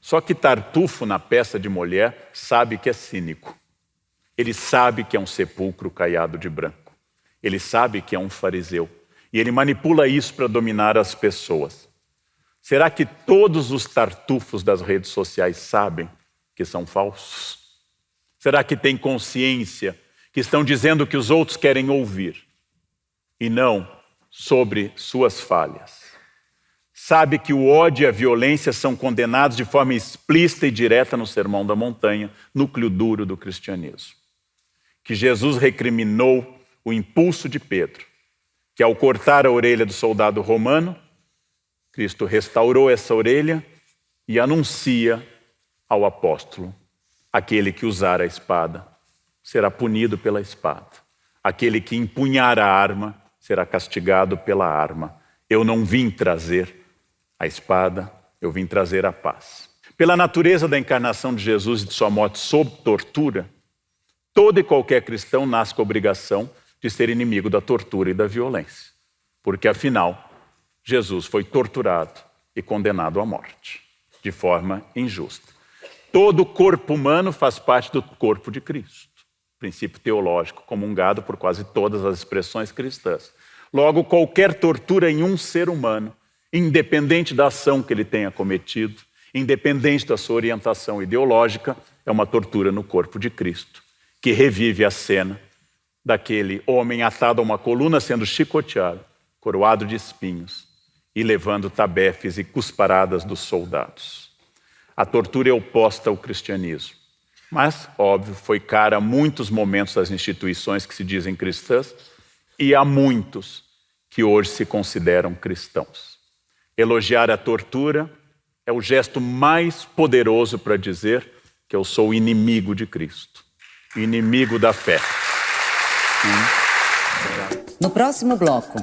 Só que Tartufo, na peça de Molière, sabe que é cínico. Ele sabe que é um sepulcro caiado de branco. Ele sabe que é um fariseu. E ele manipula isso para dominar as pessoas. Será que todos os tartufos das redes sociais sabem que são falsos? Será que têm consciência que estão dizendo o que os outros querem ouvir e não sobre suas falhas? Sabe que o ódio e a violência são condenados de forma explícita e direta no Sermão da Montanha, núcleo duro do cristianismo. Que Jesus recriminou o impulso de Pedro, que ao cortar a orelha do soldado romano, Cristo restaurou essa orelha e anuncia ao apóstolo: aquele que usar a espada será punido pela espada. Aquele que empunhar a arma será castigado pela arma. Eu não vim trazer a espada, eu vim trazer a paz. Pela natureza da encarnação de Jesus e de sua morte sob tortura, todo e qualquer cristão nasce com a obrigação de ser inimigo da tortura e da violência. Porque, afinal, Jesus foi torturado e condenado à morte, de forma injusta. Todo o corpo humano faz parte do corpo de Cristo. Princípio teológico comungado por quase todas as expressões cristãs. Logo, qualquer tortura em um ser humano, independente da ação que ele tenha cometido, independente da sua orientação ideológica, é uma tortura no corpo de Cristo, que revive a cena daquele homem atado a uma coluna sendo chicoteado, coroado de espinhos e levando tabefes e cusparadas dos soldados. A tortura é oposta ao cristianismo. Mas, óbvio, foi cara a muitos momentos das instituições que se dizem cristãs e a muitos que hoje se consideram cristãos. Elogiar a tortura é o gesto mais poderoso para dizer que eu sou inimigo de Cristo, inimigo da fé. No próximo bloco.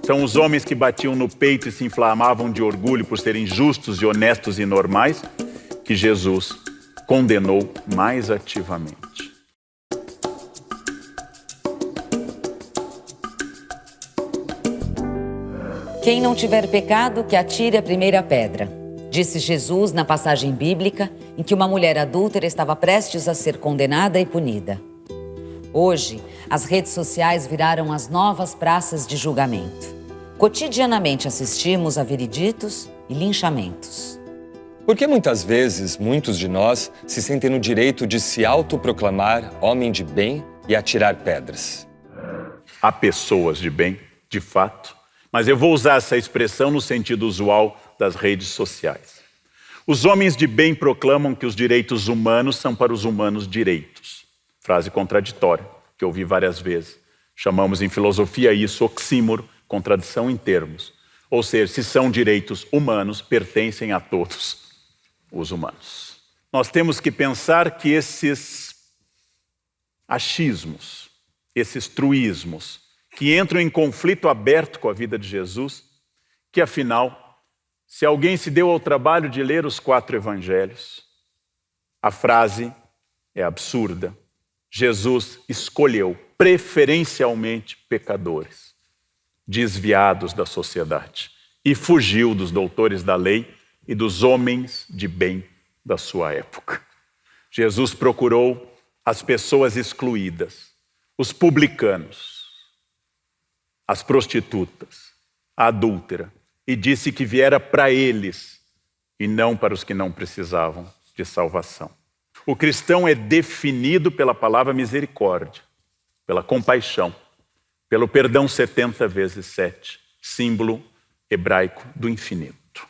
São os homens que batiam no peito e se inflamavam de orgulho por serem justos e honestos e normais que Jesus condenou mais ativamente. Quem não tiver pecado, que atire a primeira pedra, disse Jesus na passagem bíblica em que uma mulher adúltera estava prestes a ser condenada e punida. Hoje, as redes sociais viraram as novas praças de julgamento. Cotidianamente assistimos a vereditos e linchamentos. Porque muitas vezes, muitos de nós se sentem no direito de se autoproclamar homem de bem e atirar pedras. Há pessoas de bem, de fato, mas eu vou usar essa expressão no sentido usual das redes sociais. Os homens de bem proclamam que os direitos humanos são para os humanos direitos. Frase contraditória, que eu ouvi várias vezes. Chamamos em filosofia isso oxímoro, contradição em termos. Ou seja, se são direitos humanos, pertencem a todos os humanos. Nós temos que pensar que esses achismos, esses truísmos, que entram em conflito aberto com a vida de Jesus, que afinal, se alguém se deu ao trabalho de ler os 4 evangelhos, a frase é absurda. Jesus escolheu preferencialmente pecadores, desviados da sociedade, e fugiu dos doutores da lei e dos homens de bem da sua época. Jesus procurou as pessoas excluídas, os publicanos, as prostitutas, a adúltera, e disse que viera para eles e não para os que não precisavam de salvação. O cristão é definido pela palavra misericórdia, pela compaixão, pelo perdão 70 vezes 7, símbolo hebraico do infinito.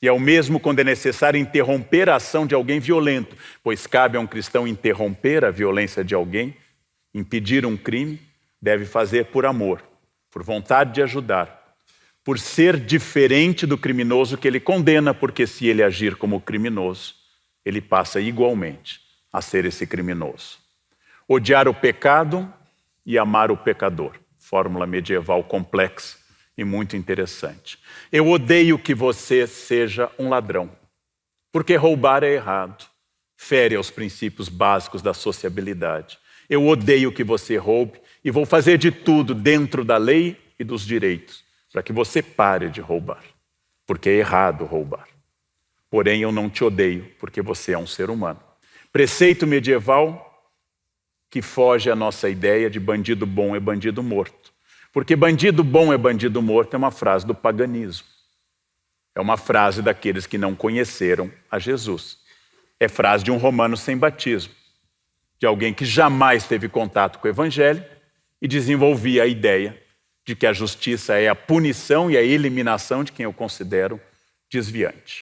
E é o mesmo quando é necessário interromper a ação de alguém violento, pois cabe a um cristão interromper a violência de alguém, impedir um crime, deve fazer por amor, por vontade de ajudar, por ser diferente do criminoso que ele condena, porque se ele agir como criminoso, ele passa igualmente a ser esse criminoso. Odiar o pecado e amar o pecador. Fórmula medieval complexa e muito interessante. Eu odeio que você seja um ladrão, porque roubar é errado, fere aos princípios básicos da sociabilidade. Eu odeio que você roube e vou fazer de tudo dentro da lei e dos direitos para que você pare de roubar, porque é errado roubar. porém eu não te odeio, porque você é um ser humano. Preceito medieval que foge à nossa ideia de bandido bom é bandido morto. Porque bandido bom é bandido morto é uma frase do paganismo. É uma frase daqueles que não conheceram a Jesus. É frase de um romano sem batismo, de alguém que jamais teve contato com o evangelho e desenvolvia a ideia de que a justiça é a punição e a eliminação de quem eu considero desviante.